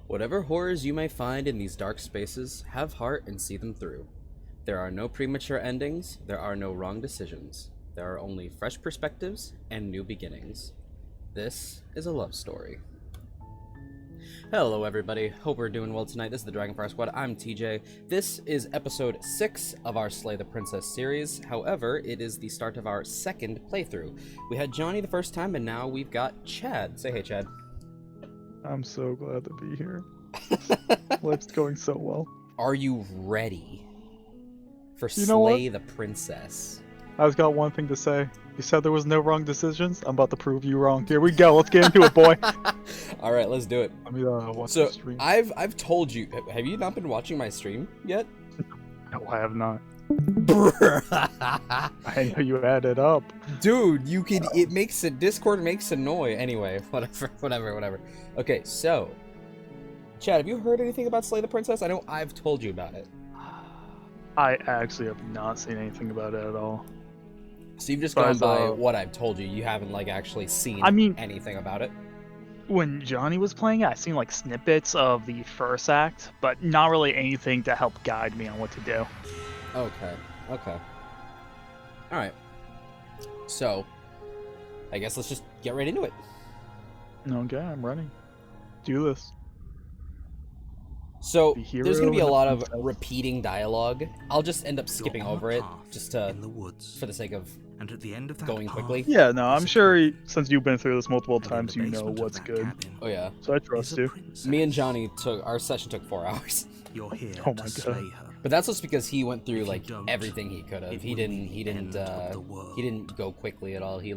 Whatever horrors you may find in these dark spaces, have heart and see them through. There are no premature endings, there are no wrong decisions. There are only fresh perspectives and new beginnings. This is a love story. Hello everybody, hope we're doing well tonight. This is the Dragonfire Squad, I'm TJ. This is episode 6 of our Slay the Princess series. However, it is the start of our second playthrough. We had Johnny the first time, and now we've got Chad. Say hey, Chad. I'm so glad to be here. Life's going so well. Are you ready for You know what? Slay the Princess? I've got one thing to say. You said there was no wrong decisions. I'm about to prove you wrong. Here we go. Let's get into it, boy. All right, let's do it. Let me watch So the stream. I've told you. Have you not been watching my stream yet? No, I have not. Bruh. I know you added up. Dude, you could. It makes it. Discord makes a noise. Anyway, whatever. Okay, so, Chad, have you heard anything about Slay the Princess? I know I've told you about it. I actually have not seen anything about it at all. So you've just gone by Besides, what I've told you. You haven't like actually seen anything about it. When Johnny was playing it, I seen like snippets of the first act, but not really anything to help guide me on what to do. Okay. Alright. So, I guess let's just get right into it. Okay, I'm running. Do this. So, The hero there's going to be a and the lot of princess. repeating dialogue. I'll just end up skipping You're on over a it, path just to, in the woods, for the sake of and at the end of that going path, quickly. Yeah, no, I'm is a sure cabin. since you've been through this multiple And in times, the you know basement of what's that good. cabin Oh yeah. So I is trust a you. princess. Me and Johnny our session took 4 hours. You're here Oh to my God. slay her. But that's just because he went through If you like don't, everything he could have. it He will didn't be he the didn't end of the world. he didn't go quickly at all. He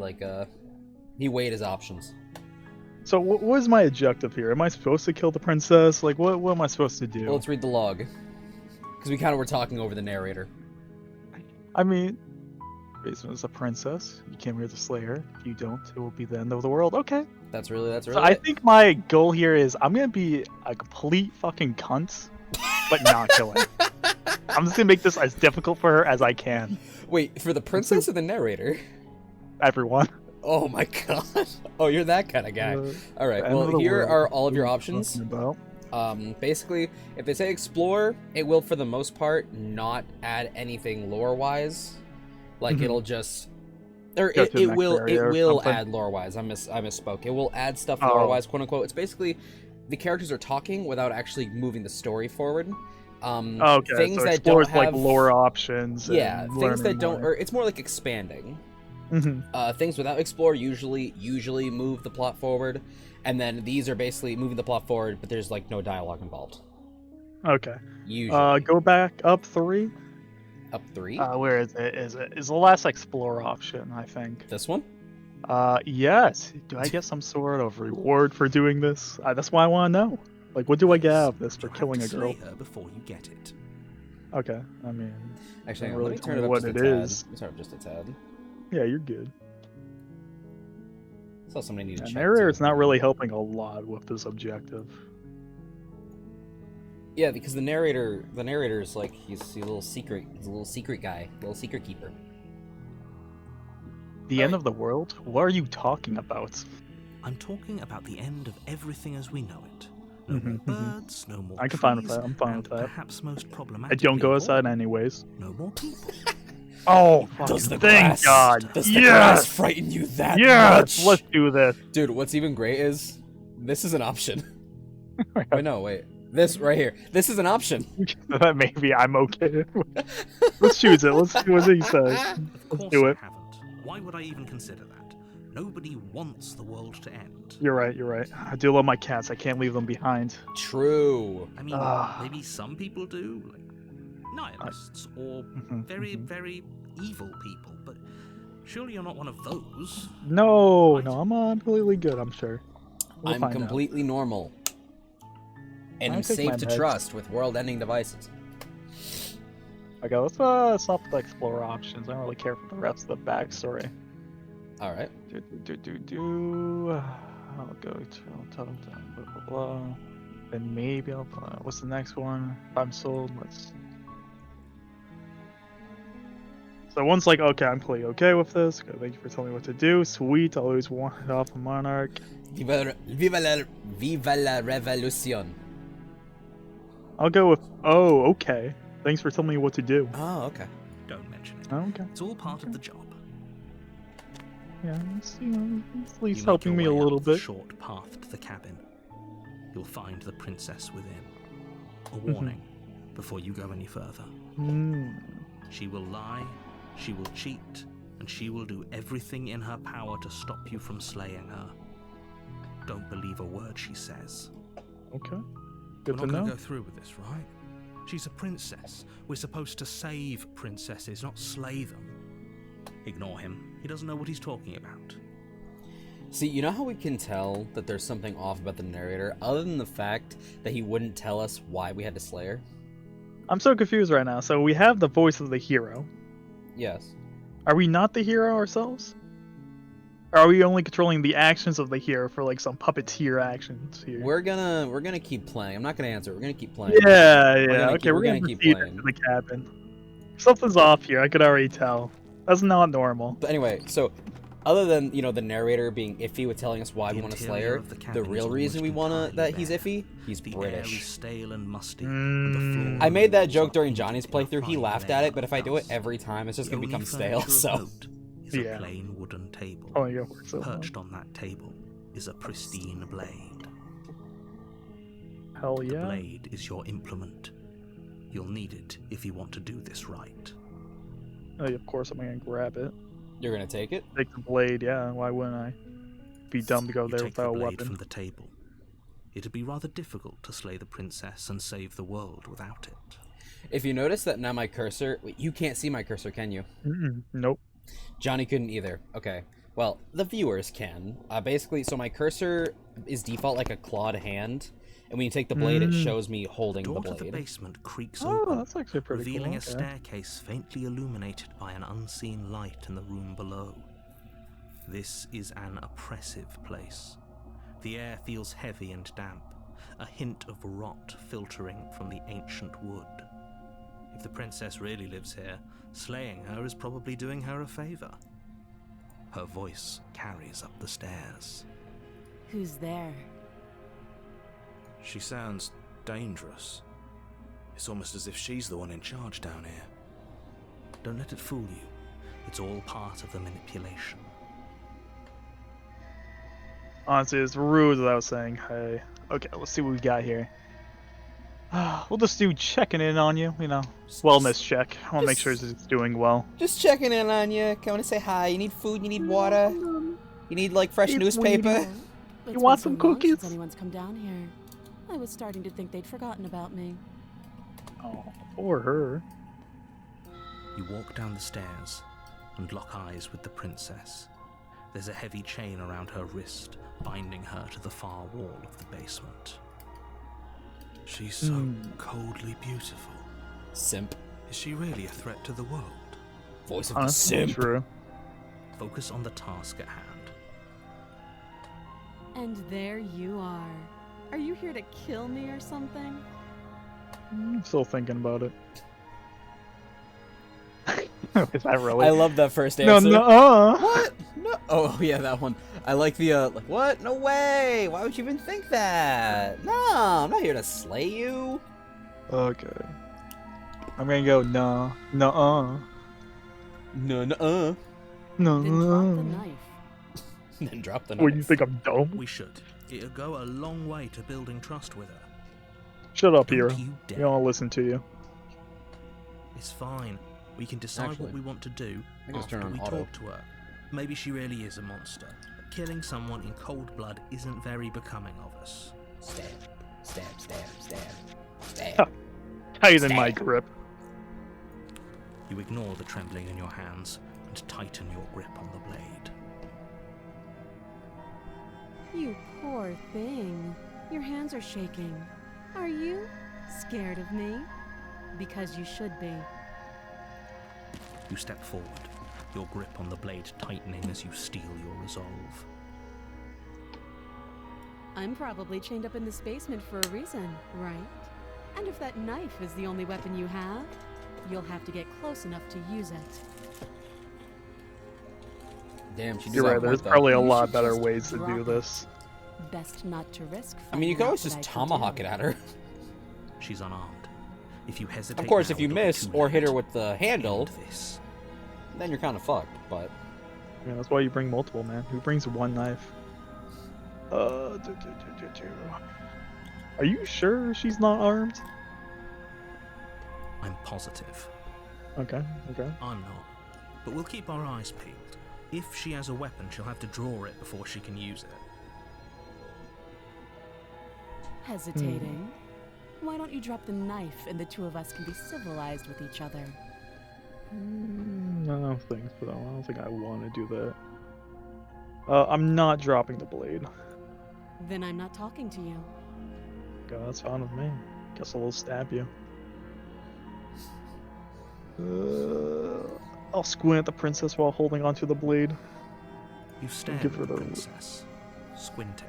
he weighed his options. So what is my objective here? Am I supposed to kill the princess? Like, what am I supposed to do? Well, let's read the log. Because we kind of were talking over the narrator. I mean, basement is a princess. You came here to slay her. If you don't, it will be the end of the world. Okay. That's really So I it. think my goal here is I'm gonna be a complete fucking cunt, but not kill her. I'm just gonna make this as difficult for her as I can. Wait, for the princess or the narrator? Everyone. Oh my god. Oh, you're that kind of guy. All right. The end of Well, the here world. are all of your What are you options. talking about? Basically, if they say explore, it will for the most part not add anything lore-wise. Like Mhm. it'll just, or Go it, to the it next will area or will something. add lore-wise. I misspoke. It will add stuff Oh. lore-wise, quote unquote. It's basically the characters are talking without actually moving the story forward. Okay, Things so that explores don't have like lore options. yeah, and things that learning don't, more. or it's more like expanding. Mhm. Things without explore usually move the plot forward, and then these are basically moving the plot forward, but there's like no dialogue involved. Okay. Usually. Go back up 3. Up 3. Where is it? Is the last explore option? I think. This one. Yes. Do I get some sort of reward for doing this? That's why I want to know. Like, what do I get out of this for You'll have killing to a girl? slay her before you get it. Okay. I mean, Actually, hang Don't on, really let me tell turn me it up what just a it tad. is. Let me turn it up just a tad. yeah, you're good. So somebody need to Yeah, check. narrator's too. not really helping a lot with this objective. Yeah, because the narrator's like he's a little secret. He's a little secret guy, little secret keeper. The end of the world? What are you talking about? I'm talking about the end of everything as we know it. No more Mhm, mhm. birds, no more I can trees, find with that. I'm fine and with that. perhaps most I problematic. don't go outside anyways. No more people. Oh, Does the thank grass, God. Does the grass Yes! frighten you that Yes! much? Let's do this. Dude, what's even great is this is an option. Wait, no, wait. This right here. This is an option. Maybe I'm okay. Let's choose it. Let's see what he says. Of Let's course do I it. haven't. Why would I even consider that? Nobody wants the world to end. You're right. You're right. I do love my cats. I can't leave them behind. True. I mean, Ah. maybe some people do, like nihilists or Mhm, very, mhm. very evil people, but surely you're not one of those. No, Right. no, I'm completely good. I'm sure. We'll I'm find out. completely normal. And I I'm take safe my to meds. trust with world-ending devices. Okay, let's stop the explore options. I don't really care for the rest of the backstory. All right. I'll go to blah blah blah. Then maybe I'll. What's the next one? If I'm sold. Let's. So one's like, okay, I'm completely okay with this. Good, thank you for telling me what to do. Sweet, I always wanted off a monarch. Viva la revolución. I'll go with. Oh, okay. Thanks for telling me what to do. Oh, okay. Don't mention it. Oh, okay. It's all part of the job. Yeah, it's at least You make helping your me a way little up the bit. short path to the cabin. You'll find the princess within. A Mm-hmm. warning before you go any further. She will lie, she will cheat, and she will do everything in her power to stop you from slaying her. Don't believe a word she says. Okay. We're Good not to going to know. go through with this, right? She's a princess. We're supposed to save princesses, not slay them. Ignore him. He doesn't know what he's talking about. See, you know how we can tell that there's something off about the narrator, other than the fact that he wouldn't tell us why we had to slay her? I'm so confused right now. So we have the voice of the hero. Yes. Are we not the hero ourselves? Or are we only controlling the actions of the hero for like some puppeteer actions here? We're gonna keep playing. I'm not gonna answer. We're gonna keep playing. Yeah, We're yeah. gonna Okay, keep- we're we're gonna gonna keep proceed playing. into the cabin. Something's off here. I could already tell. That's not normal. But anyway, so other than, you know, the narrator being iffy with telling us why The we want to slay interior her, of the the cabin real is reason we almost want to that entirely he's bare. iffy, he's The air is British. stale and musty, and the floor I made that rolls joke up during into Johnny's a playthrough. He fine laughed at layer it, but if I of do it dust. every time, it's just The gonna only become stale. furniture of So note is Yeah. a plain wooden table. Oh, yeah, we're so Perched on that table is a pristine blade. hell The yeah. blade is your implement. You'll need it if you want to do this right. Oh, yeah, of course I'm gonna grab it. you're gonna take it. Take the blade. Yeah, why wouldn't I? Be dumb to go You there take the without a blade weapon. from the table. It'd be rather difficult to slay the princess and save the world without it. If you notice that now my cursor, wait, you can't see my cursor, can you? Nope. Johnny couldn't either. Okay. Well, the viewers can. Basically, so my cursor is default like a clawed hand, and when you take the blade, it shows me holding The the door to the blade. basement creaks Oh, open, that's actually pretty revealing cool. a Okay. staircase faintly illuminated by an unseen light in the room below. This is an oppressive place. The air feels heavy and damp, a hint of rot filtering from the ancient wood. If the princess really lives here, slaying her is probably doing her a favor. Her voice carries up the stairs. Who's there? She sounds dangerous. It's almost as if she's the one in charge down here. Don't let it fool you. It's all part of the manipulation. Honestly, it's rude that I was saying, hey. Okay, let's see what we got here. We'll just do checking in on you, you know. Wellness check. I want to make sure it's doing well. Just checking in on you. Coming to say hi. You need food. You need water. You need like fresh It's newspaper. It's You want been some so long cookies? Since anyone's come down here. I was starting to think they'd forgotten about me. Oh, or her. You walk down the stairs and lock eyes with the princess. There's a heavy chain around her wrist, binding her to the far wall of the basement. She's so coldly beautiful. Simp. Is she really a threat to the world? Voice of the Honestly, simp. true. Focus on the task at hand. And there you are. Are you here to kill me or something? I'm still thinking about it. Is that really? I love that first No, answer. no. What? No. Oh yeah, that one. I like the like, what? No way. Why would you even think that? No, I'm not here to slay you. Okay. I'm gonna go no, no, No, no. no. Then drop the knife. Then drop the knife. What do you think I'm dumb? We should. It'll go a long way to building trust with her. Shut up, Don't hero. you I dare. don't want to listen to you. It's fine. We can decide Actually, what we want to do I can just after turn on we auto. talk to her. Maybe she really is a monster. Killing someone in cold blood isn't very becoming of us. Stab, stab, stab, stab, stab. Huh. Tighten my Stab. grip. You ignore the trembling in your hands and tighten your grip on the blade. You poor thing. Your hands are shaking. Are you scared of me? Because you should be. You step forward, your grip on the blade tightening as you steel your resolve. I'm probably chained up in this basement for a reason, right? And if that knife is the only weapon you have, you'll have to get close enough to use it. Damn, she You're right. does There's that. probably a You lot should better just ways to drop do it. this. Best not to risk. I mean, you finding could out always what just I can tomahawk do. it at her. She's unarmed. If you hesitate Of course, now, if you it'll be miss too or hit her late. with the handle, End this. then you're kind of fucked. But Yeah, that's why you bring multiple, man. Who brings one knife? Are you sure she's not armed? I'm positive. Okay, okay. I'm not. But we'll keep our eyes peeled. If she has a weapon, she'll have to draw it before she can use it. Hesitating? Why don't you drop the knife and the two of us can be civilized with each other? I don't think so. I don't think I want to do that. I'm not dropping the blade. Then I'm not talking to you. Okay, that's fine with me. Guess I'll stab you. I'll squint at the princess while holding onto the blade. You stare give at her the the- princess, squinting.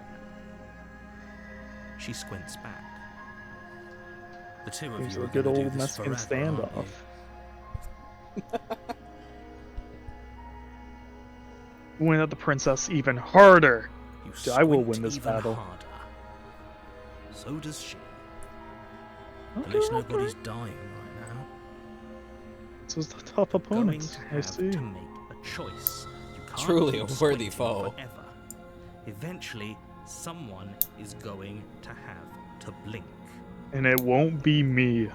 She squints back. The two of Seems you are like a good going to do old this Mexican forever, aren't standoff. you? Win at the princess even harder. You I will squint win this even battle. harder. So does she. At Okay, least okay. nobody's dying right now. This was the tough Going opponent. to I have see. to make a choice. You can't Truly a keep worthy squinting foe. Forever. Eventually, someone is going to have to blink. And it won't be me.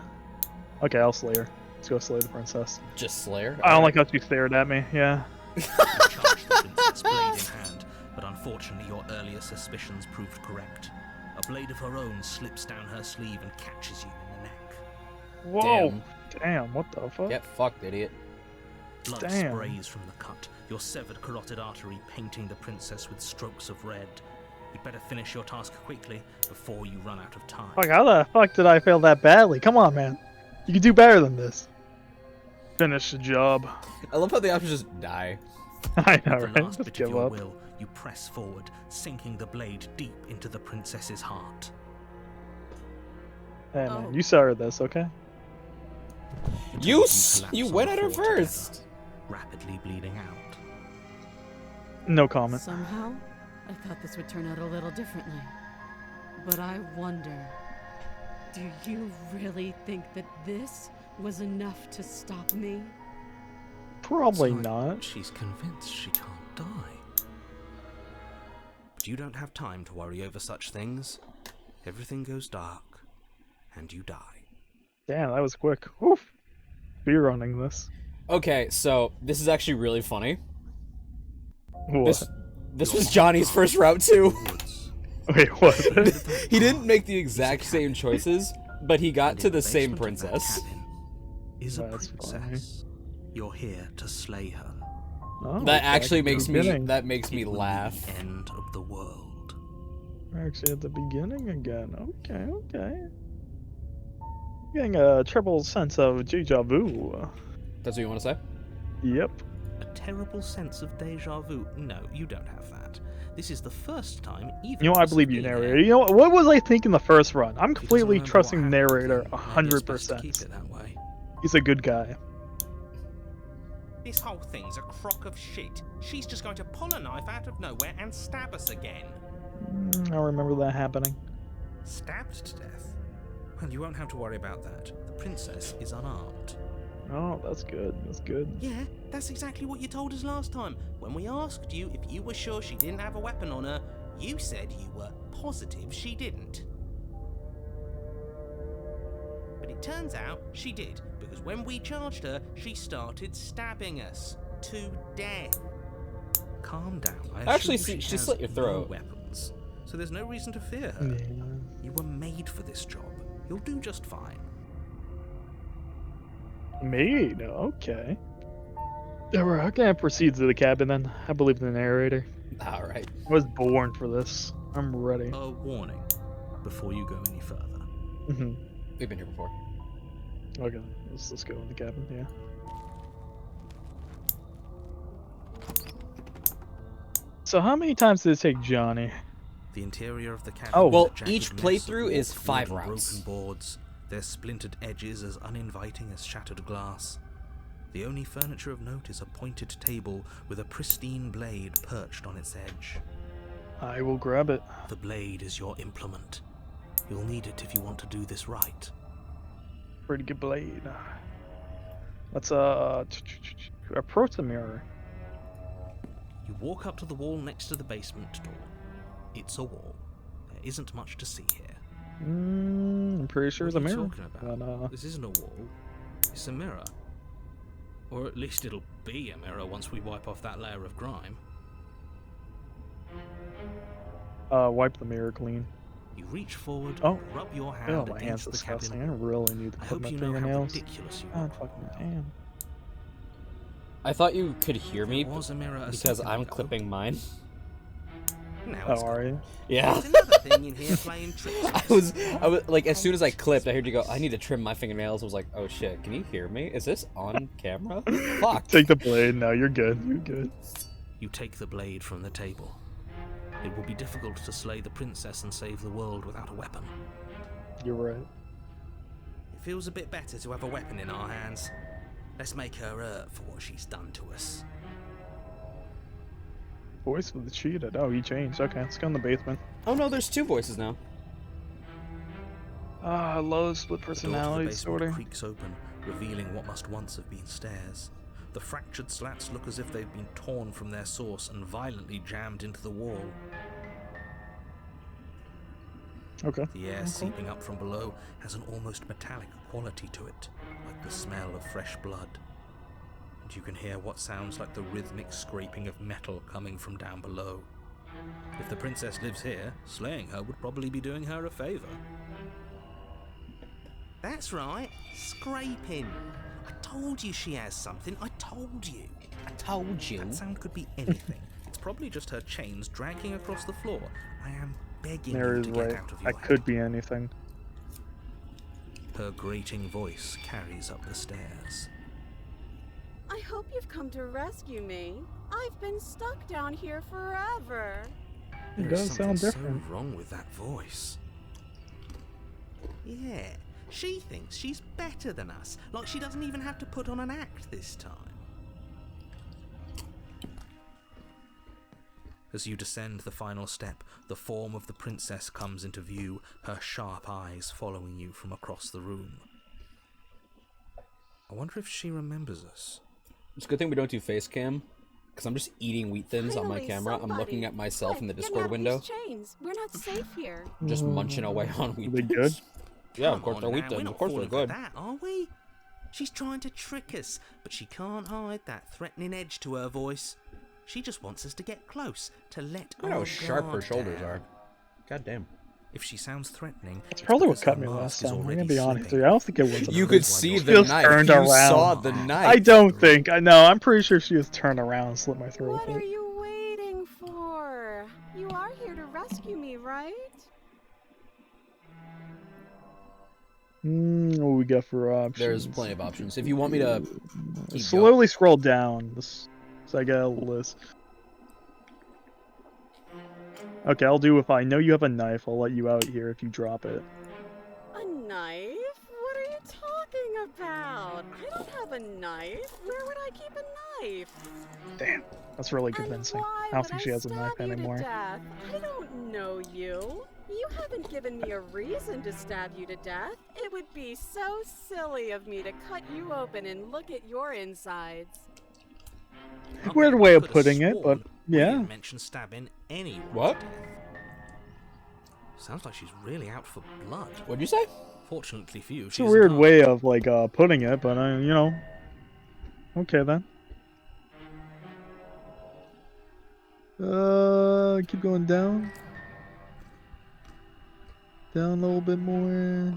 Okay, I'll slay her. Let's go slay the princess. just Slayer. I don't like how she stared at me. Yeah. You charge the princess, blade in hand, but unfortunately your earlier suspicions proved correct. A blade of her own slips down her sleeve and catches you in the neck. Whoa. Damn. Damn, what the fuck? Get fucked, idiot. Blood Damn. sprays from the cut, your severed carotid artery painting the princess with strokes of red. You'd better finish your task quickly before you run out of time. Fuck, how the fuck did I fail that badly? Come on, man. You can do better than this. Finish the job. I love how the options just die. I know, With the right? last Just bit of give your up. will, you press forward, sinking the blade deep into the princess's heart. Hey, Oh. man, you started this, okay? You collapse you on went the at her floor together, first. rapidly bleeding out. No comment. Somehow, I thought this would turn out a little differently. But I wonder, do you really think that this was enough to stop me? Probably So not. She's convinced she can't die. But you don't have time to worry over such things. Everything goes dark, and you die. Damn, that was quick. Oof. Speed running this. Okay, so this is actually really funny. What? This was Johnny's first route too. Woods. Wait, what? He didn't make the exact same choices, but he got And to in the same basement of that princess. cabin is a That's princess. You're here to slay her. Oh, That back actually at the makes me beginning. makes me It will be laugh. the end of the world. We're actually at the beginning again. Okay, okay. Getting a triple sense of deja vu. That's what you want to say? Yep. A terrible sense of deja vu. No, you don't have that. This is the first time either. You know, of I us believe have you, been narrator. here. You know, what was I thinking the first run? I'm If he doesn't completely remember what trusting happened, narrator then maybe it's best to 100%. keep it that way. He's a good guy. This whole thing's a crock of shit. She's just going to pull a knife out of nowhere and stab us again. I remember that happening. Stabbed to death? Well, you won't have to worry about that. The princess is unarmed. Oh, that's good. That's good. Yeah, that's exactly what you told us last time. When we asked you if you were sure she didn't have a weapon on her, you said you were positive she didn't. But it turns out she did, because when we charged her, she started stabbing us to death. Calm down. I Actually, assure you she has slit your throat. No weapons, so there's no reason to fear her. Yeah. You were made for this job. You'll do just fine. Made. Okay. Alright, how can I proceed to the cabin then? I believe in the narrator. All right. I was born for this. I'm ready. A warning before you go any further. Mhm. We've been here before. Okay, let's go in the cabin. Yeah. So how many times did it take Johnny? The interior of the cabin. Oh. is a Well, jagged each mess of playthrough is warped 5 wood and rounds. Broken boards, their splintered edges as uninviting as shattered glass. The only furniture of note is a pointed table with a pristine blade perched on its edge. I will grab it. The blade is your implement. You'll need it if you want to do this right. Pretty good blade. Let's approach the mirror. You walk up to the wall next to the basement door. It's a wall. There isn't much to see here. I'm pretty sure What it's a are you mirror. talking about? But, This isn't a wall. It's a mirror. Or at least it'll be a mirror once we wipe off that layer of grime. wipe the mirror clean. You reach forward, Oh. rub your Oh, hand my hand's against the disgusting. I cabin. really need to I put hope my you know how fingernails. ridiculous you God are. fucking damn. I thought you could hear me There was a mirror a because second I'm ago. clipping mine. Now Oh, it's are gone. you? Yeah. There's another thing in here playing tricks. I was like, as soon as I clipped, I heard you go, I need to trim my fingernails. I was like, oh shit, can you hear me? Is this on camera? Fuck. Take the blade. No, you're good. You're good. You take the blade from the table. It will be difficult to slay the princess and save the world without a weapon. You're right. It feels a bit better to have a weapon in our hands. Let's make her hurt for what she's done to us. Voice of the cheated. Oh, he changed. Okay, let's go in the basement. Oh no, there's two voices now. Ah, I love split The door to the personality basement disorder. creaks open, revealing what must once have been stairs. The fractured slats look as if they've been torn from their source and violently jammed into the wall. Okay. The air seeping up from below has an almost metallic quality to it, like the smell of fresh blood. And you can hear what sounds like the rhythmic scraping of metal coming from down below. If the princess lives here, slaying her would probably be doing her a favor. That's right, scraping. I told you she has something. I told you. I told you. That sound could be anything. It's probably just her chains dragging across the floor. I am begging Mary you is to get right. out of your That head. could be anything. Her grating voice carries up the stairs. I hope you've come to rescue me. I've been stuck down here forever. It There is does sound something different. so wrong with that voice. Yeah, she thinks she's better than us. Like she doesn't even have to put on an act this time. As you descend the final step, the form of the princess comes into view, her sharp eyes following you from across the room. I wonder if she remembers us. It's a good thing we don't do face cam, because I'm just eating wheat thins on my Finally, camera. I'm looking somebody. at myself in the Quick, get Discord out of window, these chains. We're not safe here. just munching away on wheat Are they thins. good? Yeah, of Come course on they're wheat now, thins. we're Of not course they're falling for good. that, are we? She's trying to trick us, but she can't hide that threatening edge to her voice. She just wants us to get close, to let Look at how our sharp her guard shoulders down. are. God damn. If she sounds threatening, That's probably what because cut her me mask last is time. I'm already gonna be honest with slipping. you. I don't think it was. You knows could why see you're the just knife. turned You around. saw the knife. I don't think. I know. I'm pretty sure she was turned around and slit my throat. What are you waiting for? You are here to rescue me, right? What we got for options? There's plenty of options. If you want me to keep Slowly scroll down. So I got a list. Okay, I'll do if I know you have a knife, I'll let you out here if you drop it. A knife? What are you talking about? I don't have a knife. Where would I keep a knife? Damn, that's really And convincing. why I don't would think she has a stab knife you to anymore. death? I don't know you. You haven't given me a reason to stab you to death. It would be so silly of me to cut you open and look at your insides. Okay, Weird way I of could've putting it, but sworn we yeah. didn't mention stabbing anyone What? to death. Sounds like she's really out for blood. What'd you say? Fortunately for you, It's she a isn't weird armed. way of like putting it, but you know. Okay then. Keep going down. Down a little bit more.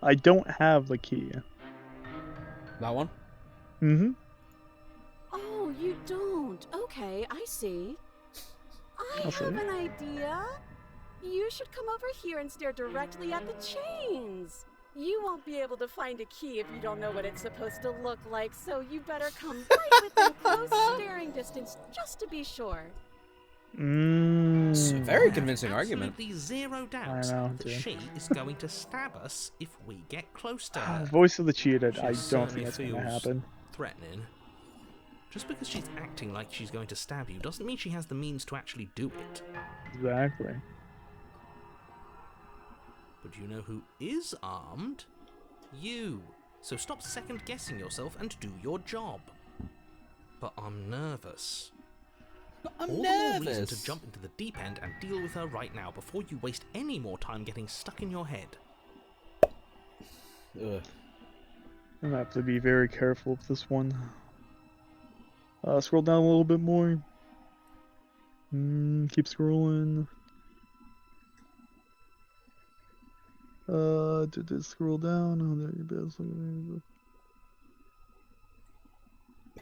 I don't have the key. That one? Mm-hmm. Oh, you don't. Okay, I see. I I'll see. have an idea. You should come over here and stare directly at the chains. You won't be able to find a key if you don't know what it's supposed to look like, so you better come right within close staring distance just to be sure. It's a very convincing argument. Absolutely zero doubts I know, that dude. she is going to stab us if we get close to her. Voice of the cheated. She I don't certainly think that's gonna feels happen. threatening. Just because she's acting like she's going to stab you doesn't mean she has the means to actually do it. Exactly. But you know who is armed? you. So stop second guessing yourself and do your job. But I'm nervous. I'm All the more reason nervous. to jump into the deep end and deal with her right now before you waste any more time getting stuck in your head. Ugh. I'm gonna have to be very careful with this one. Scroll down a little bit more. Keep scrolling. Did this scroll down? Oh, there you go.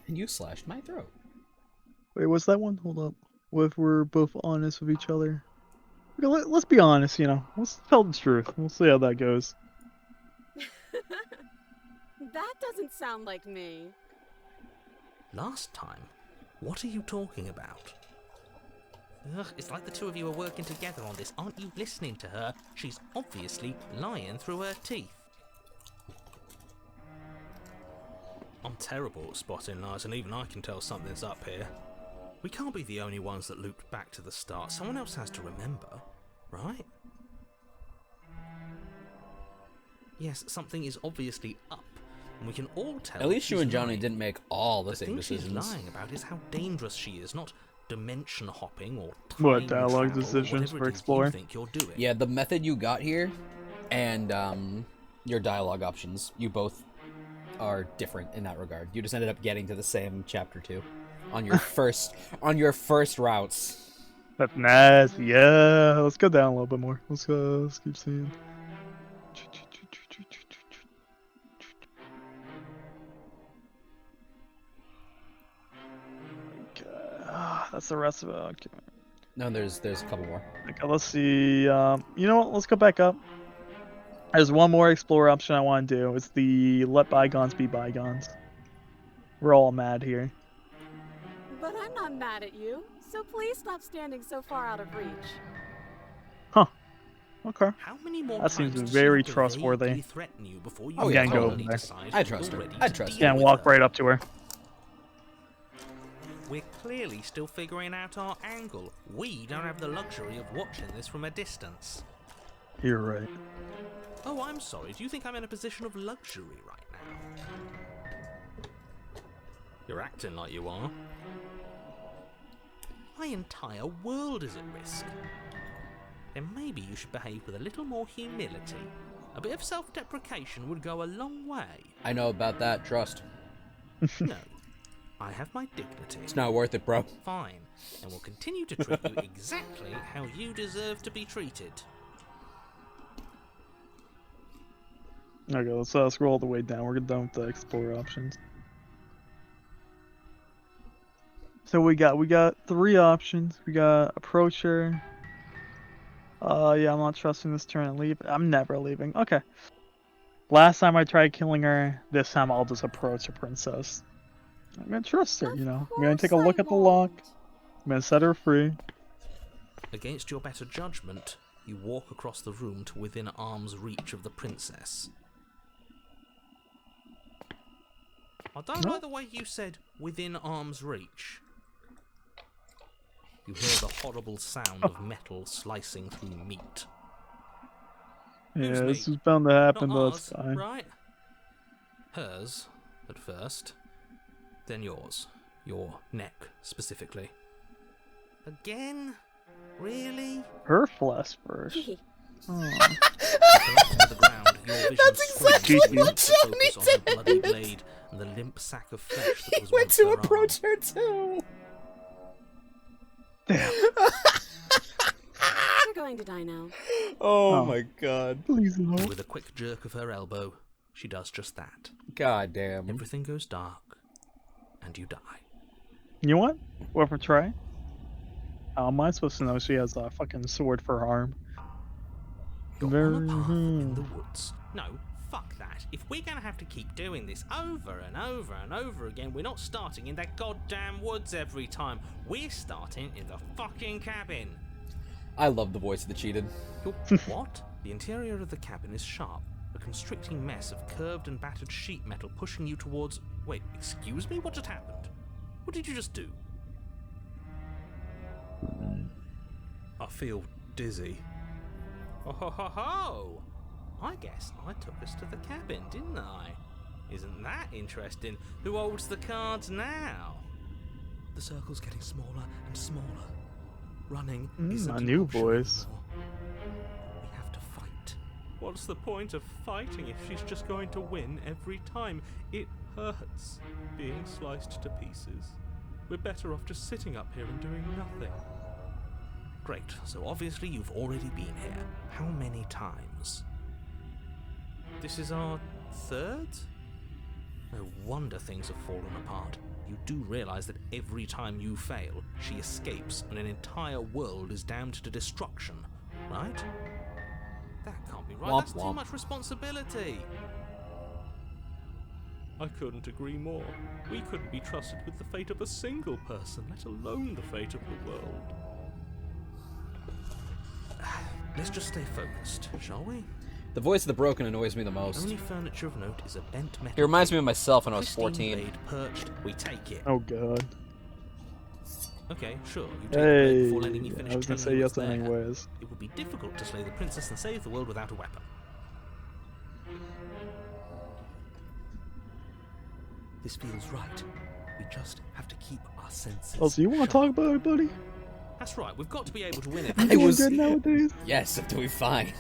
You slashed my throat. Wait, what's that one? Hold up. What if we're both honest with each other? Okay, let's be honest, you know. Let's tell the truth. We'll see how that goes. That doesn't sound like me. Last time? What are you talking about? Ugh, it's like the two of you are working together on this. Aren't you listening to her? She's obviously lying through her teeth. I'm terrible at spotting lies, and even I can tell something's up here. We can't be the only ones that looped back to the start. Someone else has to remember, right? Yes, something is obviously up, and we can all tell. At least she's you and Johnny lying. didn't make all the The same thing she's decisions. lying about is how dangerous she is, not dimension hopping or What time dialogue travel or decisions whatever for it is Explorer? you think you're doing. Yeah, the method you got here and your dialogue options, you both are different in that regard. You just ended up getting to the same chapter 2 on your first routes. That's nasty. Yeah, let's go down a little bit more. Let's go. Let's keep seeing. Okay, that's the rest of it. Okay. No, there's a couple more. Okay, let's see. You know what? Let's go back up. There's one more explore option I want to do. It's the let bygones be bygones. We're all mad here. But I'm not mad at you, so please stop standing so far out of reach. Huh. Okay. How many more That times seems does very she have to trustworthy. vaguely threaten you before you Oh, yeah, Can't go finally over there. decide I you're trust her. ready I to trust her. deal Can't with walk her? right up to her. We're clearly still figuring out our angle. We don't have the luxury of watching this from a distance. You're right. Oh, I'm sorry. Do you think I'm in a position of luxury right now? You're acting like you are. My entire world is at risk. Then maybe you should behave with a little more humility. A bit of self-deprecation would go a long way. I know about that, trust. No, I have my dignity. It's not worth it, bro. Fine, and will continue to treat you exactly how you deserve to be treated. Okay, let's scroll all the way down. We're done with the explore options. So we got 3 options. We got approach her. Yeah, I'm not trusting this turn and leave. I'm never leaving. Okay. Last time I tried killing her, this time I'll just approach a princess. I'm gonna trust her, you know. I'm gonna take a Of look course at the I lock. won't. I'm gonna set her free. Against your better judgment, you walk across the room to within arm's reach of the princess. I don't like the way you said within arm's reach. You hear the horrible sound of metal slicing through meat. Yeah, Whose this meat? is bound to happen, Not but ours, it's fine. right? Hers, at first. Then yours. Your neck, specifically. Again? Really? Her flesh first. Gee, Oh. Collapse to the ground, your vision That's exactly screams what as you focus Johnny on her bloody did. blade and the limp sack of flesh that He was went once to her approach arm. her too. Damn. you're going to die now. Oh, Oh. my god. Please no. And with a quick jerk of her elbow, she does just that. God damn. Everything goes dark, and you die. You know what? Worth a try. How am I supposed to know she has a fucking sword for her arm? You're on a path Very- in the woods. No, fuck that. If we're gonna have to keep doing this over and over and over again, we're not starting in that goddamn woods every time. We're starting in the fucking cabin. I love the voice of the cheated. What? The interior of the cabin is sharp, a constricting mess of curved and battered sheet metal pushing you towards... Wait, excuse me? What just happened? What did you just do? I feel dizzy. Oh ho ho ho! I guess I took us to the cabin, didn't I? Isn't that interesting? Who holds the cards now? The circle's getting smaller and smaller. Running Mm, isn't a an new option voice. anymore. We have to fight. What's the point of fighting if she's just going to win every time? It hurts being sliced to pieces. We're better off just sitting up here and doing nothing. Great, so obviously you've already been here. How many times? This is our third? No wonder things have fallen apart. You do realise that every time you fail, she escapes and an entire world is damned to destruction, right? That can't be right. Womp That's too womp. much responsibility. I couldn't agree more. We couldn't be trusted with the fate of a single person, let alone the fate of the world. Let's just stay focused, shall we? The voice of the broken annoys me the most. Only furniture of note is a bent metal. It reminds me of myself when I was pristine 14. blade perched. We take it. Oh god. Okay, sure. You take the blade Hey, before letting me I finish was gonna telling say you yes it's there. anyways. It would be difficult to slay the princess and save the world without a weapon. This feels right. We just have to keep our senses. Oh, so you want to sharp. talk about it, buddy? That's right, we've got to be able to win it. You I doing was- good nowadays? Yes, I'm doing fine.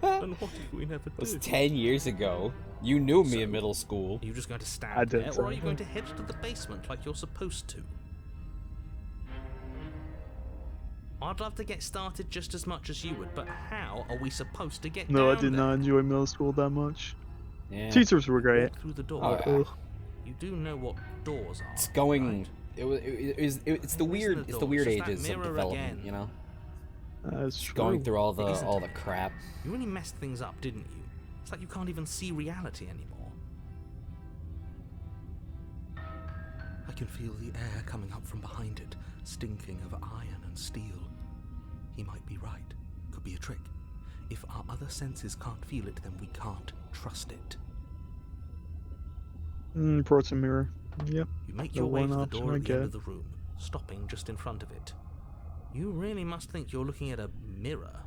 And what if we never It was did? 10 years ago. You knew me So- in middle school. Are you just going to I stand did there, say or are you that. going to head to the basement like you're supposed to? I'd love to get started just as much as you would, but how are we supposed to get No, I down did there? not enjoy middle school that much. Yeah. Teachers were great. Walk through the door. Oh, yeah. Ugh. You do know what doors are. It's going. right? It's the weird. It's the door? weird It's just that ages of mirror development. again. You know, That's true. going through all the It isn't. crap. You really messed things up, didn't you? It's like you can't even see reality anymore. I can feel the air coming up from behind it, stinking of iron and steel. He might be right. Could be a trick. If our other senses can't feel it, then we can't trust it. Approach a mirror. Yep. You make The your way one to the option door I at the end get. of the room, stopping just in front of it. You really must think you're looking at a mirror.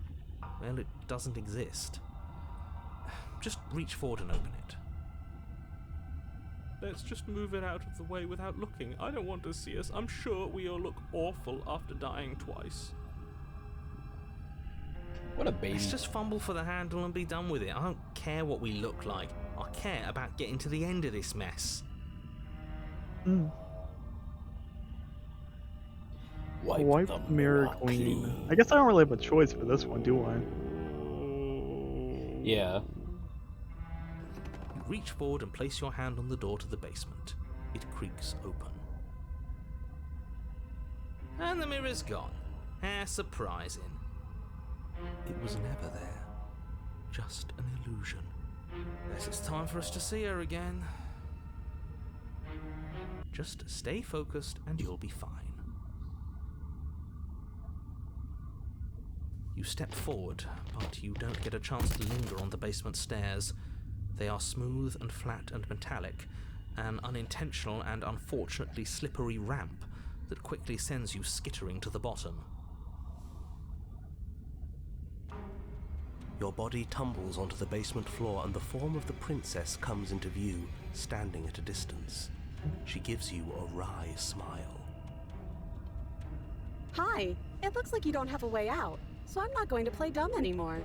Well, it doesn't exist. Just reach forward and open it. Let's just move it out of the way without looking. I don't want to see us. I'm sure we all look awful after dying twice. What a baby. Let's just fumble for the handle and be done with it. I don't care what we look like. I care about getting to the end of this mess. Mm. Wipe the mirror clean. I guess I don't really have a choice for this one, do I? Yeah. You reach forward and place your hand on the door to the basement. It creaks open. And the mirror's gone. How surprising. It was never there. Just an illusion. Guess it's time for us to see her again. Just stay focused and you'll be fine. You step forward, but you don't get a chance to linger on the basement stairs. They are smooth and flat and metallic, an unintentional and unfortunately slippery ramp that quickly sends you skittering to the bottom. Your body tumbles onto the basement floor and the form of the princess comes into view, standing at a distance. She gives you a wry smile. Hi, it looks like you don't have a way out, so I'm not going to play dumb anymore.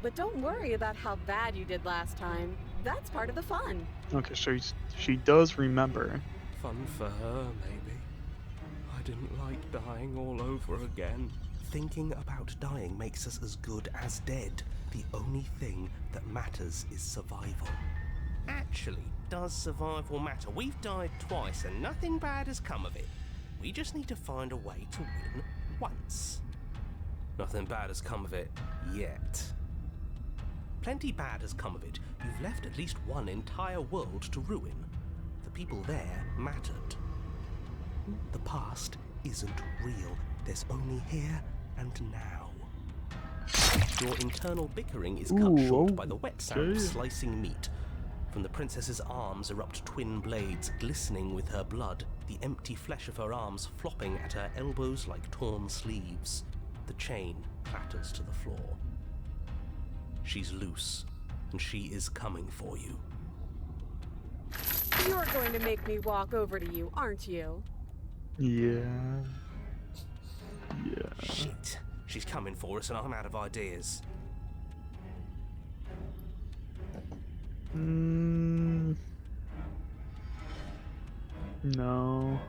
But don't worry about how bad you did last time. That's part of the fun. Okay, so she does remember. Fun for her, maybe. I didn't like dying all over again. Thinking about dying makes us as good as dead. The only thing that matters is survival. Actually, does survival matter? We've died twice and nothing bad has come of it. We just need to find a way to win once. Nothing bad has come of it yet. Plenty bad has come of it. You've left at least one entire world to ruin. The people there mattered. The past isn't real. There's only here and now. Your internal bickering is cut Ooh, short by the wet sound of okay. slicing meat. From the princess's arms erupt twin blades, glistening with her blood, the empty flesh of her arms flopping at her elbows like torn sleeves. The chain clatters to the floor. She's loose, and she is coming for you. You're going to make me walk over to you, aren't you? Yeah. Yeah. Shit. She's coming for us, and I'm out of ideas. No.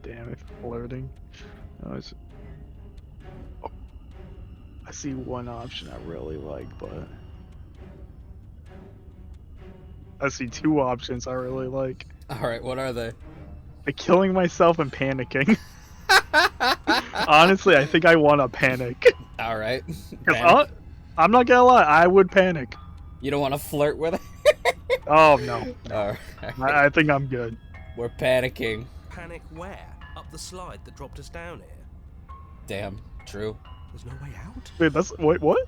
Damn it, flirting. No, it's... Oh. I see one option I really like, but I see two options I really like. Alright, what are they? Killing myself and panicking. Honestly, I think I want to panic. Alright. I'm not gonna lie, I would panic. You don't want to flirt with it? Oh, no. Alright. I think I'm good. We're panicking. Panic where? Up the slide that dropped us down here. Damn, true. There's no way out? Wait, wait, what?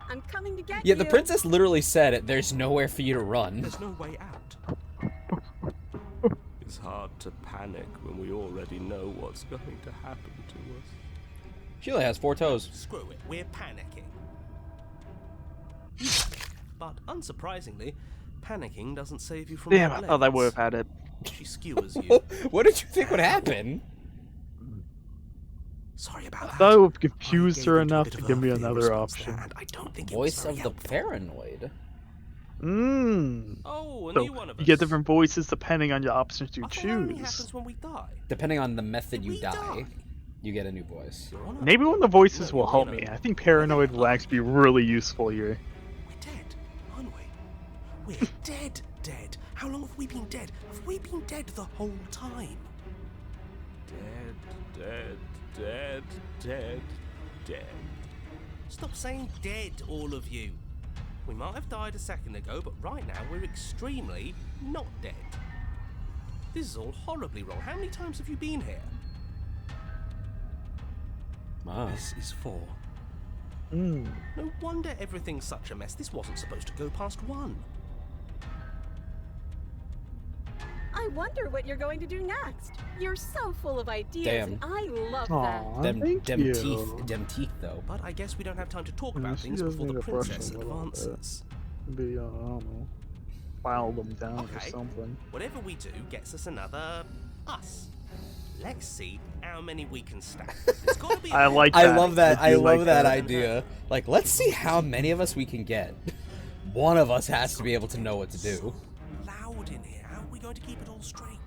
I'm coming to get Yeah, you. the princess literally said it. There's nowhere for you to run. There's no way out. It's hard to panic when we already know what's going to happen to us. She only has 4 toes. Screw it, we're panicking. But unsurprisingly, panicking doesn't save you from Damn, her I thought I blades. would have had it. She skewers you. What did you think would happen? Sorry about that. I thought it would I confuse gave her into a enough bit to of give a me fear another response option. there, and I don't think it Voice was very of the helpful. paranoid. Oh, a So new one of us. you get different voices depending on your options you I thought that only choose. happens when we die. Depending on the method Did you we die, you get a new voice. Your Honor, Maybe one of the voices will No, help no. me. I think paranoid will actually be really useful here. we're dead, aren't we? We're dead. How long have we been dead? Have we been dead the whole time? Dead. Stop saying dead, all of you. We might have died a second ago, but right now we're extremely not dead. This is all horribly wrong. How many times have you been here? Wow. This is 4. Mm. No wonder everything's such a mess. This wasn't supposed to go past 1. I wonder what you're going to do next. You're so full of ideas, Damn. and I love Aw, Them thank you. teeth though. But I guess we don't have time to talk Yeah, about she things does before need the to brush princess a little bit. advances. Maybe, I don't know, file them down or Okay. something. Whatever we do gets us another us. Let's see how many we can stack. It's gotta be. I like I that. love that. I do love like that idea. Like, let's see how many of us we can get. One of us has to be able to know what to do. Loud in here. How are we going to keep it all straight?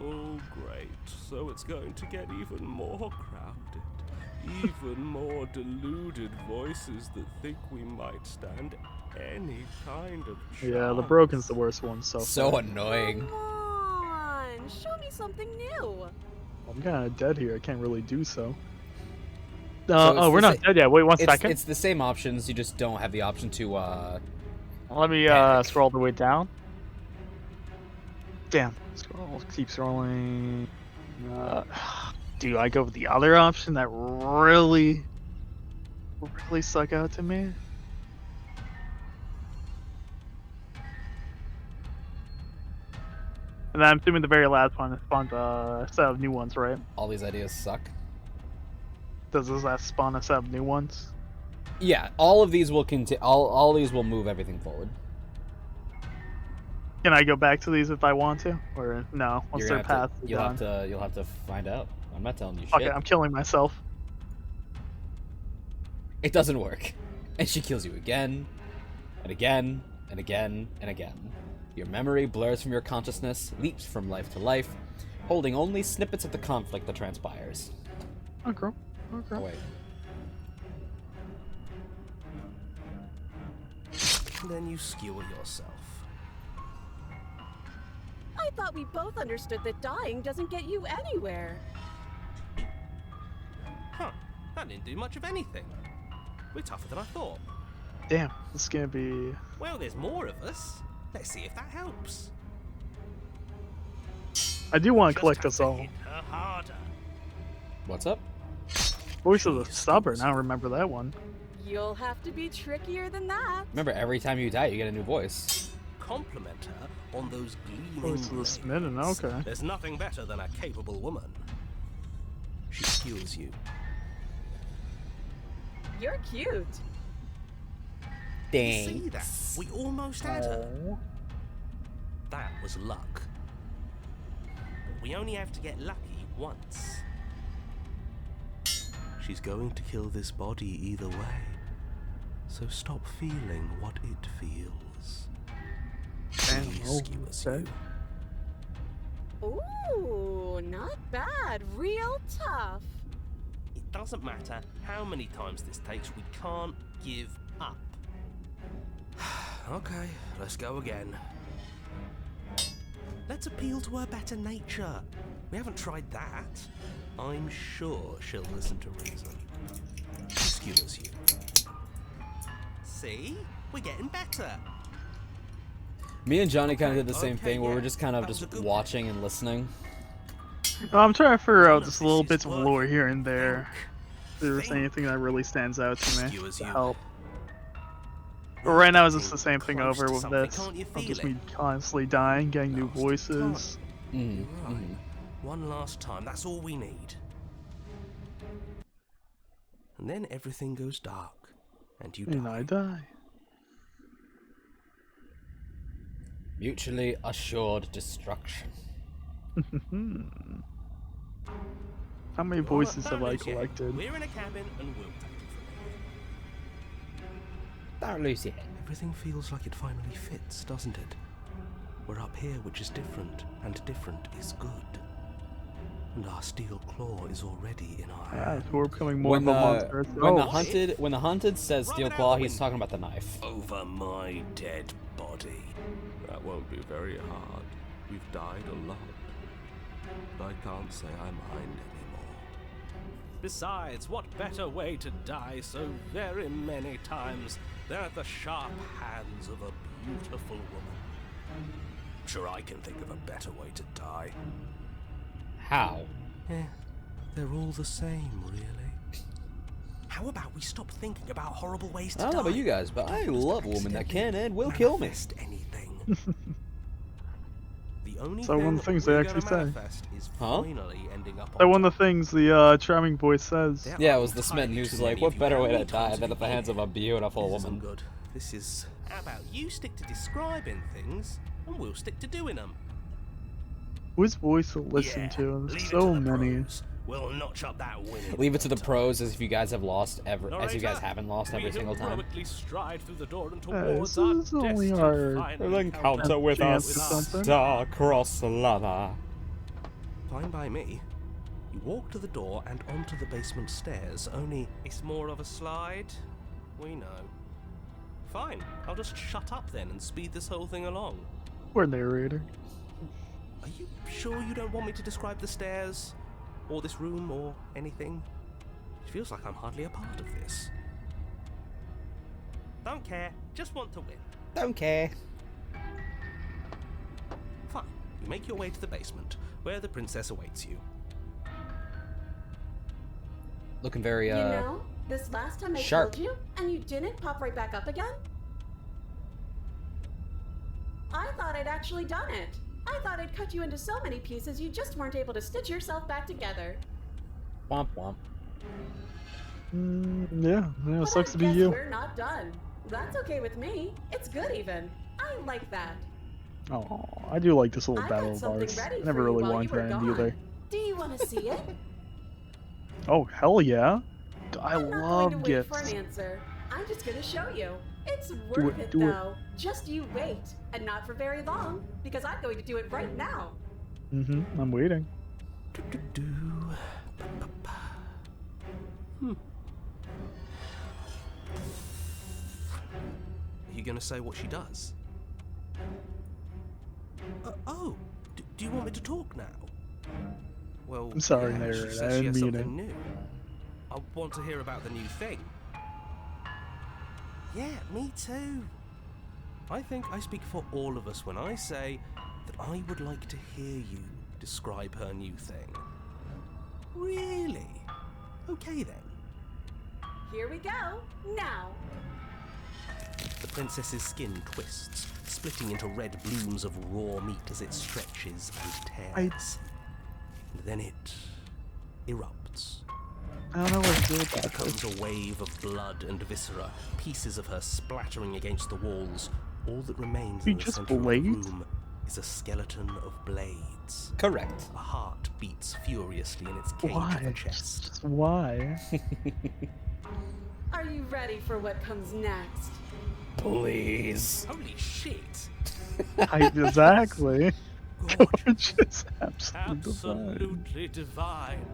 Oh, great. So it's going to get even more crowded. Even more deluded voices that think we might stand any kind of chance. Yeah, the broken's the worst one so So far. annoying. Come on, show me something new. I'm kind of dead here. I can't really do so. So Oh, it's we're the not dead yet. Wait one second. It's the same options. You just don't have the option to. Let me panic. scroll the way down. Damn. Scroll. Keep scrolling. Do I go with the other option that really stuck out to me? And I'm assuming the very last one spawns a set of new ones, right? All these ideas suck. Does this spawn a set of new ones? Yeah, all of these will continue. All these will move everything forward. Can I go back to these if I want to, or no? Once You're they're gonna past, have to, they're you'll done. have to. You'll have to find out. I'm not telling you shit. Okay, I'm killing myself. It doesn't work, and she kills you again, and again, and again, and again. Your memory blurs from your consciousness, leaps from life to life, holding only snippets of the conflict that transpires. Okay. Oh wait. And then you skewer yourself. I thought we both understood that dying doesn't get you anywhere. Huh. That didn't do much of anything. We're tougher than I thought. Damn, this is gonna be. Well, there's more of us. Let's see if that helps. I do want to Just collect have us to all. hit her harder. What's up? Voice of the Stubborn. I don't remember that one. You'll have to be trickier than that. Remember, every time you die, you get a new voice. Compliment her on those gleaming Voice of the blades. Smitten. Okay. There's nothing better than a capable woman. skewers you. You're cute. See that? We almost had her. Oh. That was luck. But we only have to get lucky once. She's going to kill this body either way. So stop feeling what it feels. Damn, She oh, skewers okay. you. Ooh, not bad. Real tough. It doesn't matter how many times this takes, we can't give up. Okay, let's go again. Let's appeal to her better nature. We haven't tried that. I'm sure she'll listen to reason. She skewers you. See? We're getting better. Me and Johnny kind of did the same Okay, thing where yeah, we're just kind of that was just a good watching and listening. I'm trying to figure None out of just this little is bits of working. lore here and there. Think. If there's Think. anything that really stands out to me Skewers to you. help. But You're right now it's just getting the same thing close over to with something, this. Can't you Of feel just it? me constantly dying, getting new No, still voices. Mm, Right. mhm. One last time, that's all we need. And then everything goes dark, and you And die. I die. Mutually assured destruction. How many Well, voices have don't I lose your head. collected? We're in a cabin, and we'll take it from here. Don't lose your head. Everything feels like it finally fits, doesn't it? We're up here, which is different, and different is good. And our steel claw is already in our Ah, hand. so we're becoming more When of a the monster. when the Oh, hunted says Rub steel it out claw, the he's window. talking about the knife. Over my dead body. That won't be very hard. We've died a lot. But I can't say I mind anymore. Besides, what better way to die so very many times than at the sharp hands of a beautiful woman? Sure, I can think of a better way to die. How? Yeah, they're all the same, really. How about we stop thinking about horrible ways to I don't know die? about you guys, but I Don't just love a woman that can accidentally and will kill me. manifest anything. The only So one thing of the things we're they gonna actually say. manifest is Huh? finally ending up on that one of top. the things the charming voice says. There Yeah, it are was the Smith entirely who's too like, many what of you. better How way to many die times than have at the you hands of been a beautiful here? This woman? isn't good. This is. How about you stick to describing things, and we'll stick to doing them. Whose voice to listen Yeah, to? leave There's it so to the many. pros. We'll notch up that winning. Leave it to the quota. pros as if you guys have lost as you guys Narrator, haven't lost every we single time. heroically stride through the door and this towards our is only destined our final encounter with a star-crossed lover. Fine by me. You walk to the door and onto the basement stairs, only It's more of a slide. We know. Fine, I'll just shut up then and speed this whole thing along. We're narrator. Are you sure you don't want me to describe the stairs, or this room, or anything? It feels like I'm hardly a part of this. Don't care, just want to win. Don't care. Fine, you make your way to the basement, where the princess awaits you. Looking very You know, this last time I sharp. killed you, and you didn't pop right back up again? I thought I'd actually done it. I thought I'd cut you into so many pieces you just weren't able to stitch yourself back together. womp womp. Yeah, it But sucks I to be guess you. We're not done. That's okay with me. It's good even. I like that. Oh, I do like this little I battle got of something ours. ready I for never you really while wanted you were to end gone. either. Do you want to see it? Oh, hell yeah. I I'm not going love to wait gifts. for an answer. I'm just going to show you. It's Do worth it, it, do it. though. Just you wait, and not for very long, because I'm going to do it right now. I'm waiting. Do-do-do. Ba-ba-ba. Are you gonna say what she does? Do you want me to talk now? Well, I'm sorry, yeah, narrator, she says I she didn't has mean something new. I want to hear about the new thing. Yeah, me too. I think I speak for all of us when I say that I would like to hear you describe her new thing. Really? Okay then. Here we go. Now. The princess's skin twists, splitting into red blooms of raw meat as it stretches and tears. And then it erupts. I don't know what to do with There that. comes a wave of blood and viscera, pieces of her splattering against the walls. All that remains You in the just center of the blades? room is a skeleton of blades. Correct. A heart beats furiously in its cage of Why? the chest. Just why? Are you ready for what comes next? Please. Holy shit! Exactly. Gorgeous. Gorgeous. Absolutely divine. Absolutely divine.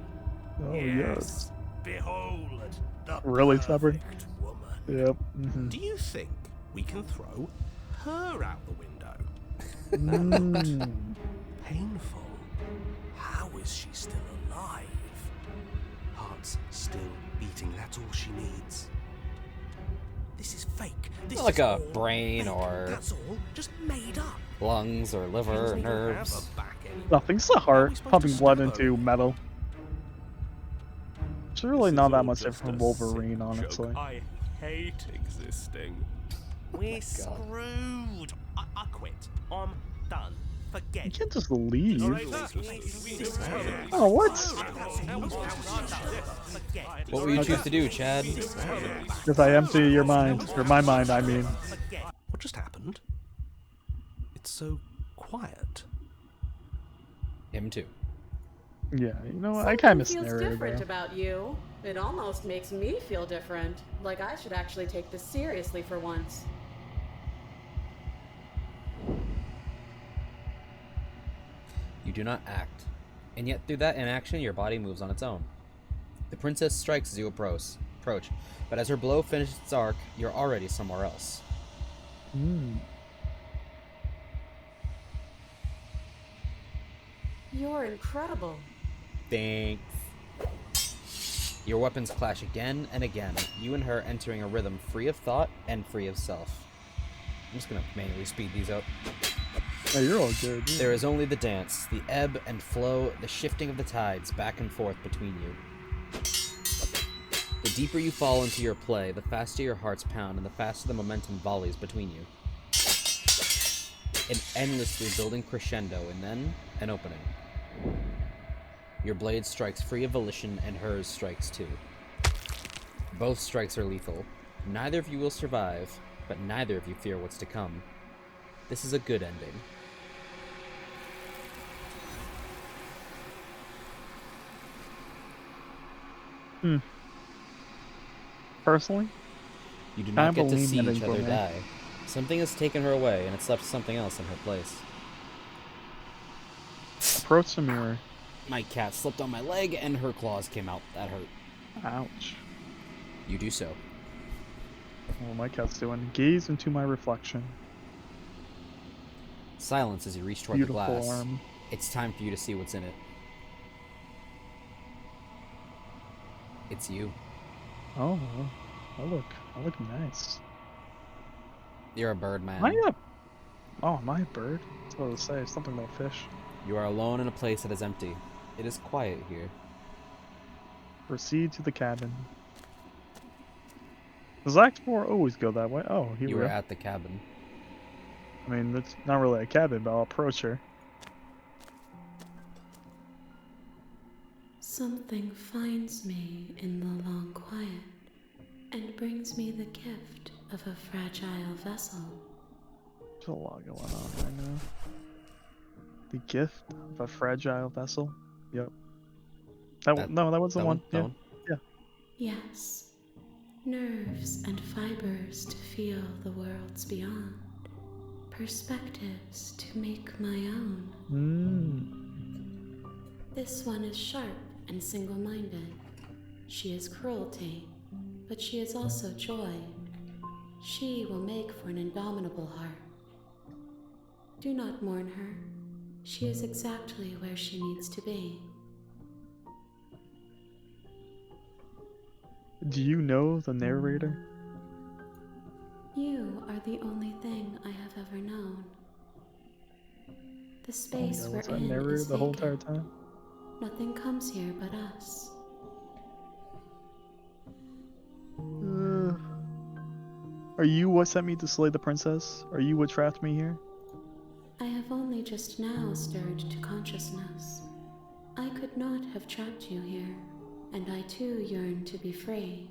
Oh, yes. Behold, the Really stubborn? perfect woman. Yep. Mm-hmm. Do you think we can throw her out the window? Mm. Painful. How is she still alive? Heart's still beating, that's all she needs. This is fake. This Not like is a all brain fake. or That's all, just made up. lungs or She liver or doesn't even have nerves. a back anymore. Nothing's the How are we heart supposed to pumping blood stab her into in it? metal. It's really This not is that all much just different a from Wolverine, sick honestly. joke. I hate existing. We're screwed. I quit. I'm done. You Forget. can't just leave. Forget. Oh, what? What will you choose to do, Chad? Because I empty your mind. Or my mind, I mean. What just happened? It's so quiet. Him too. Yeah, you know what? I Something kind of feels scenario different there. about you. It almost makes me feel different. Like I should actually take this seriously for once. You do not act. And yet through that inaction, your body moves on its own. The princess strikes as you approach, but as her blow finishes its arc, you're already somewhere else. Mm. You're incredible. Thanks. Your weapons clash again and again, you and her entering a rhythm free of thought and free of self. I'm just gonna manually speed these up. Yeah, you're all good. There is only the dance, the ebb and flow, the shifting of the tides back and forth between you. The deeper you fall into your play, the faster your hearts pound and the faster the momentum volleys between you. An endlessly building crescendo and then an opening. Your blade strikes free of volition and hers strikes too. Both strikes are lethal. Neither of you will survive, but neither of you fear what's to come. This is a good ending. Personally, You do I not get to believe see ending each for other me. die. Something has taken her away, and it's left something else in her place. approach the mirror. My cat slipped on my leg, and her claws came out. That hurt. Ouch. You do so. What my cat's doing. Gaze into my reflection. Silence as you reach toward Beautiful the glass. arm. It's time for you to see what's in it. It's you. Oh, I look nice. You're a bird, man. Am I a... Oh, am I a bird? That's what I was say. Something about fish. You are alone in a place that is empty. It is quiet here. Proceed to the cabin. Does Act 4 always go that way? Oh, here You we are go. at the cabin. I mean, it's not really a cabin, but I'll approach her. Something finds me in the long quiet and brings me the gift of a fragile vessel. There's a lot going on right now. The gift of a fragile vessel? Yep. No, that was the That one. That Yeah. one? Yes, nerves and fibers to feel the worlds beyond, perspectives to make my own. This one is sharp and single-minded. She is cruelty, but she is also joy. She will make for an indomitable heart. Do not mourn her. She is exactly where she needs to be. Do you know the narrator? You are the only thing I have ever known. The space Yeah, we're was that in narrator is the whole entire vacant. time? Nothing comes here but us. Are you what sent me to slay the princess? Are you what trapped me here? I have only just now stirred to consciousness. I could not have trapped you here, and I too yearn to be free.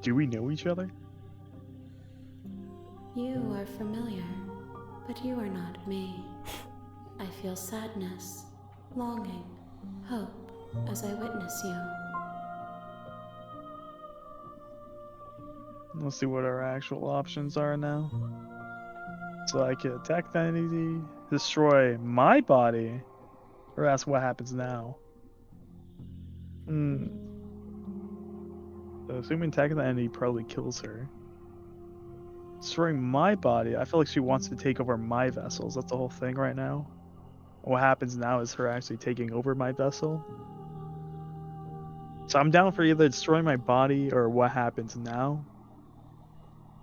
Do we know each other? You are familiar, but you are not me. I feel sadness, longing, hope as I witness you. Let's see what our actual options are now. So I can attack the entity, destroy my body, or ask what happens now. So assuming attacking the entity probably kills her. Destroying my body, I feel like she wants to take over my vessels. That's the whole thing right now. What happens now is her actually taking over my vessel. So I'm down for either destroying my body or what happens now.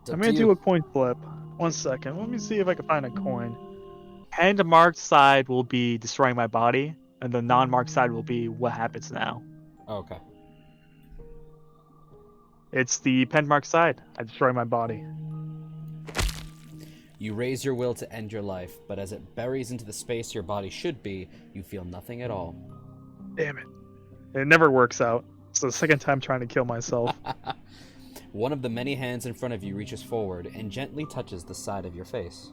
It's I'm up gonna to do you. a coin flip. 1 second. Let me see if I can find a coin. Hand marked side will be destroying my body, and the non-marked side will be what happens now. Okay. It's the pen marked side. I destroy my body. You raise your will to end your life, but as it buries into the space your body should be, you feel nothing at all. Damn it. It never works out. It's the second time trying to kill myself. One of the many hands in front of you reaches forward and gently touches the side of your face.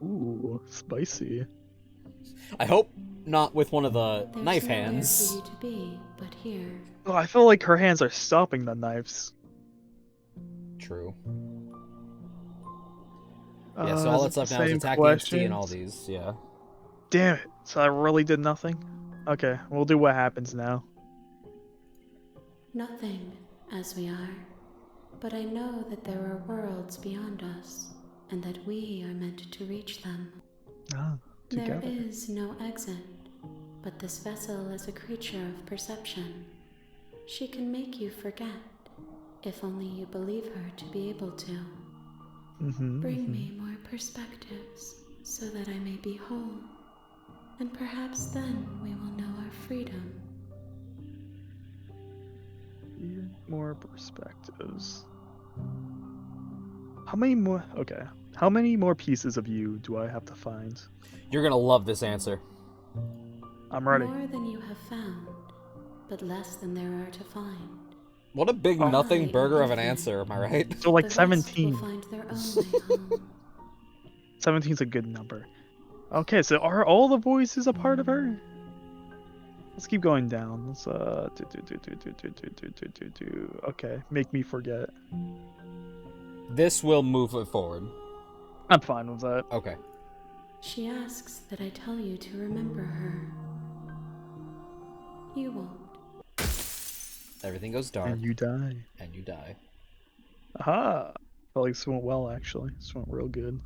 Ooh, spicy. I hope not with one of the There's knife nowhere hands. for you to be but here. Oh, I feel like her hands are stopping the knives. True. Yeah, so all Is that's it the left now is same attack the entity and all questions? these, yeah. Damn it. So I really did nothing? Okay, we'll do what happens now. Nothing, as we are. But I know that there are worlds beyond us, and that we are meant to reach them. Ah, There together. is no exit, but this vessel is a creature of perception. She can make you forget, if only you believe her to be able to. Bring me more perspectives, so that I may be whole, and perhaps then we will know our freedom. More perspectives. How many more? Okay. How many more pieces of you do I have to find? You're gonna love this answer. I'm ready. More than you have found, but less than there are to find. What a big Oh. nothing I am burger of an infinite. answer, am I right? So like The rest 17. will find their own way home. 17's a good number. Okay, so are all the voices a part of her? Let's keep going down. Let's Okay, make me forget. This will move it forward. I'm fine with that. Okay. She asks that I tell you to remember her. You won't. Everything goes dark, And you die. and you die. Aha! Felt like this went well actually. This went real good.